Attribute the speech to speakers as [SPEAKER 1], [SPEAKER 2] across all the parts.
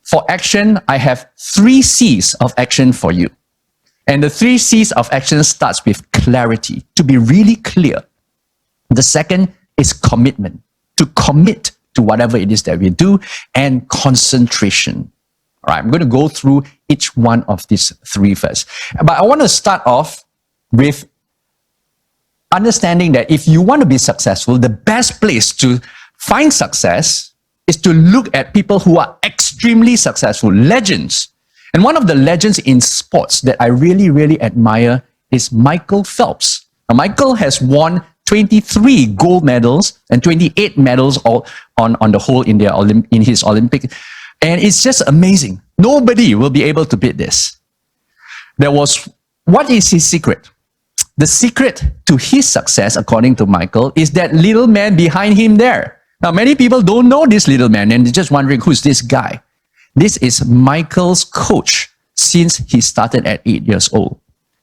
[SPEAKER 1] for action, I have 3 C's of action for you. And the 3 C's of action starts with clarity, to be really clear. The second is commitment, to commit to whatever it is that we do, and concentration. All right, I'm going to go through each one of these 3 first. But I want to start off with understanding that if you want to be successful, the best place to find success is to look at people who are extremely successful, legends. And one of the legends in sports that I really, really admire is Michael Phelps. Now, Michael has won 23 gold medals and 28 medals all on the whole in his Olympic. And it's just amazing. Nobody will be able to beat this. What is his secret? The secret to his success, according to Michael, is that little man behind him there. Now, many people don't know this little man and they're just wondering, who's this guy? This is Michael's coach since he started at 8 years old.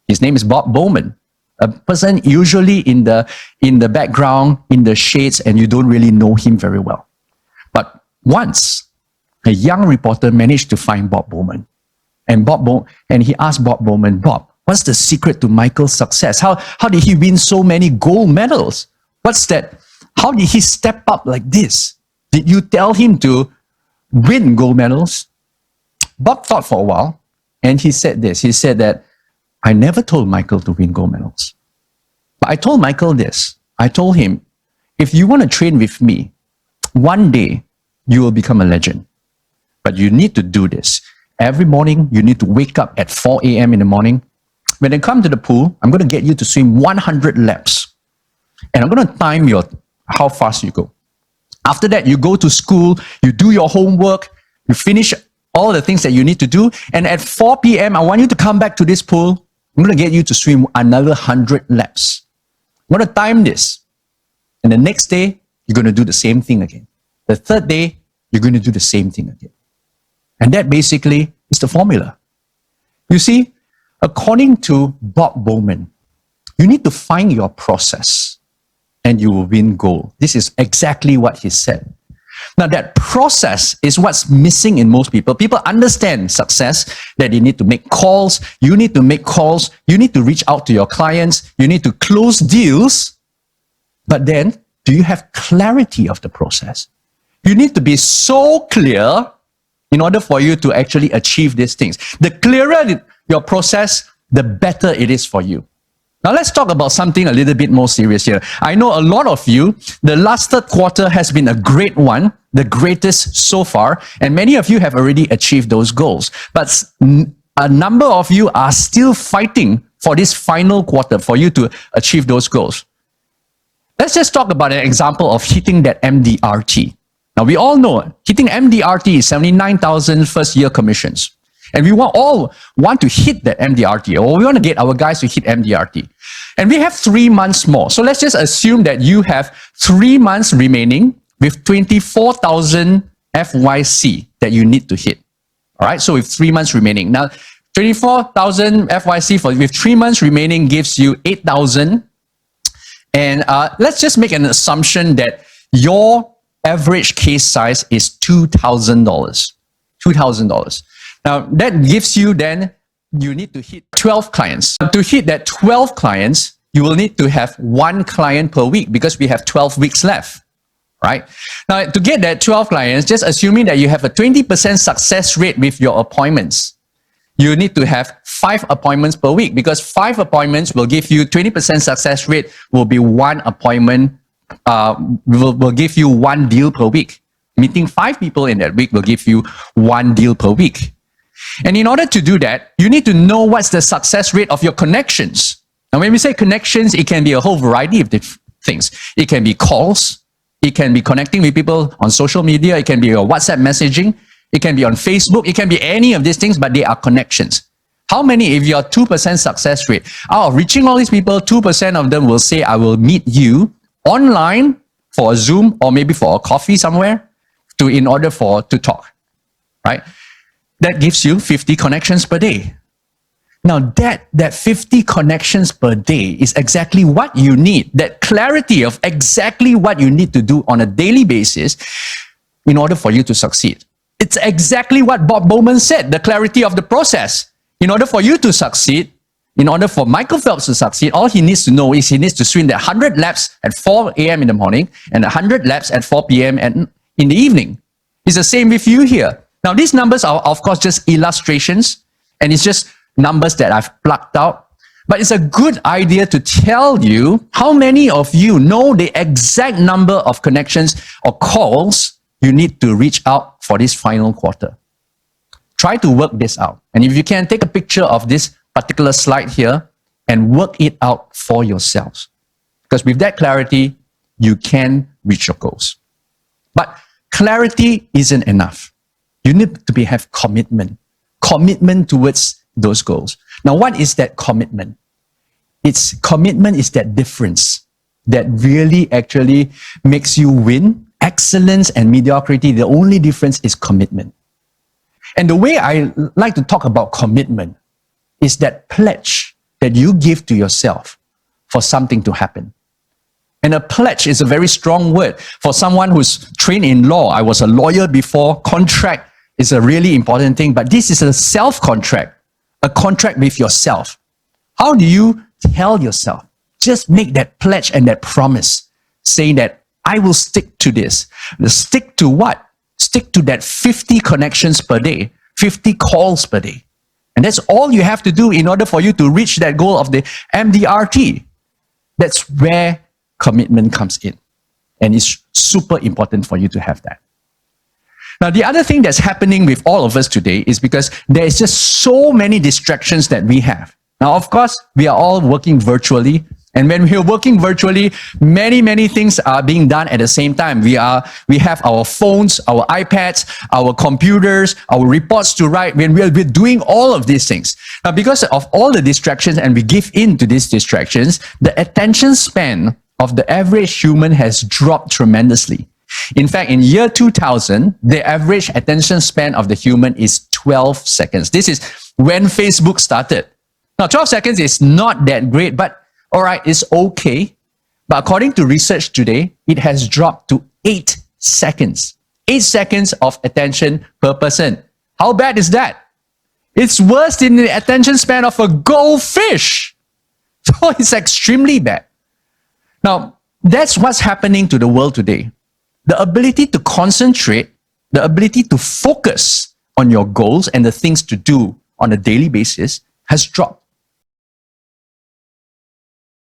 [SPEAKER 1] His name is Bob Bowman, a person usually in the background, in the shades, and you don't really know him very well. But once, a young reporter managed to find Bob Bowman. And he asked Bob Bowman, Bob, what's the secret to Michael's success? How did he win so many gold medals? What's that? How did he step up like this? Did you tell him to win gold medals? Bob thought for a while, and he said this. He said that, I never told Michael to win gold medals. But I told Michael this. I told him, if you want to train with me, one day you will become a legend. But you need to do this. Every morning, you need to wake up at 4 a.m. in the morning. When you come to the pool, I'm going to get you to swim 100 laps. And I'm going to time how fast you go. After that, you go to school, you do your homework, you finish all the things that you need to do. And at 4 p.m., I want you to come back to this pool. I'm going to get you to swim another 100 laps. I'm going to time this. And the next day, you're going to do the same thing again. The third day, you're going to do the same thing again. And that basically is the formula. You see, according to Bob Bowman, you need to find your process and you will win gold. This is exactly what he said. Now, that process is what's missing in most people. People understand success, that you need to make calls, you need to make calls, you need to reach out to your clients, you need to close deals. But then, do you have clarity of the process? You need to be so clear in order for you to actually achieve these things. The clearer your process, the better it is for you. Now let's talk about something a little bit more serious here. I know a lot of you, the last third quarter has been a great one, the greatest so far, and many of you have already achieved those goals. But a number of you are still fighting for this final quarter for you to achieve those goals. Let's just talk about an example of hitting that MDRT. Now we all know hitting MDRT is 79,000 first year commissions. And we all want to hit that MDRT, or we want to get our guys to hit MDRT. And we have 3 months more. So let's just assume that you have 3 months remaining with 24,000 FYC that you need to hit. All right, so with 3 months remaining. Now, 24,000 FYC with 3 months remaining gives you 8,000. And let's just make an assumption that your average case size is $2,000. $2,000. Now, that gives you then, you need to hit 12 clients. To hit that 12 clients, you will need to have 1 client per week because we have 12 weeks left, right? Now, to get that 12 clients, just assuming that you have a 20% success rate with your appointments, you need to have 5 appointments per week because 5 appointments will give you 20% success rate will be 1 appointment, will give you 1 deal per week. Meeting 5 people in that week will give you 1 deal per week. And in order to do that, you need to know what's the success rate of your connections. Now, when we say connections, it can be a whole variety of things. It can be calls. It can be connecting with people on social media. It can be your WhatsApp messaging. It can be on Facebook. It can be any of these things, but they are connections. How many, if you are 2% success rate, out of reaching all these people, 2% of them will say, I will meet you online for a Zoom or maybe for a coffee somewhere in order to talk, right? That gives you 50 connections per day. Now that 50 connections per day is exactly what you need, that clarity of exactly what you need to do on a daily basis in order for you to succeed. It's exactly what Bob Bowman said, the clarity of the process. In order for you to succeed, in order for Michael Phelps to succeed, all he needs to know is he needs to swim that 100 laps at 4 a.m. in the morning and 100 laps at 4 p.m. in the evening. It's the same with you here. Now, these numbers are, of course, just illustrations, and it's just numbers that I've plucked out. But it's a good idea to tell you how many of you know the exact number of connections or calls you need to reach out for this final quarter. Try to work this out. And if you can, take a picture of this particular slide here and work it out for yourselves. Because with that clarity, you can reach your goals. But clarity isn't enough. You need to have commitment towards those goals. Now, what is that commitment? Commitment is that difference that really actually makes you win. Excellence and mediocrity, the only difference is commitment. And the way I like to talk about commitment is that pledge that you give to yourself for something to happen. And a pledge is a very strong word. For someone who's trained in law, I was a lawyer before, contract is a really important thing, but this is a self-contract, a contract with yourself. How do you tell yourself? Just make that pledge and that promise, saying that I will stick to this. Stick to what? Stick to that 50 connections per day, 50 calls per day. And that's all you have to do in order for you to reach that goal of the MDRT. That's where commitment comes in. And it's super important for you to have that. Now, the other thing that's happening with all of us today is because there is just so many distractions that we have. Now, of course, we are all working virtually. And when we are working virtually, many things are being done at the same time. We have our phones, our iPads, our computers, our reports to write. When we're doing all of these things. Now, because of all the distractions and we give in to these distractions, the attention span of the average human has dropped tremendously. In fact, in year 2000, the average attention span of the human is 12 seconds. This is when Facebook started. Now, 12 seconds is not that great, but all right, it's okay. But according to research today, it has dropped to 8 seconds. 8 seconds of attention per person. How bad is that? It's worse than the attention span of a goldfish. So it's extremely bad. Now, that's what's happening to the world today. The ability to concentrate, the ability to focus on your goals and the things to do on a daily basis has dropped.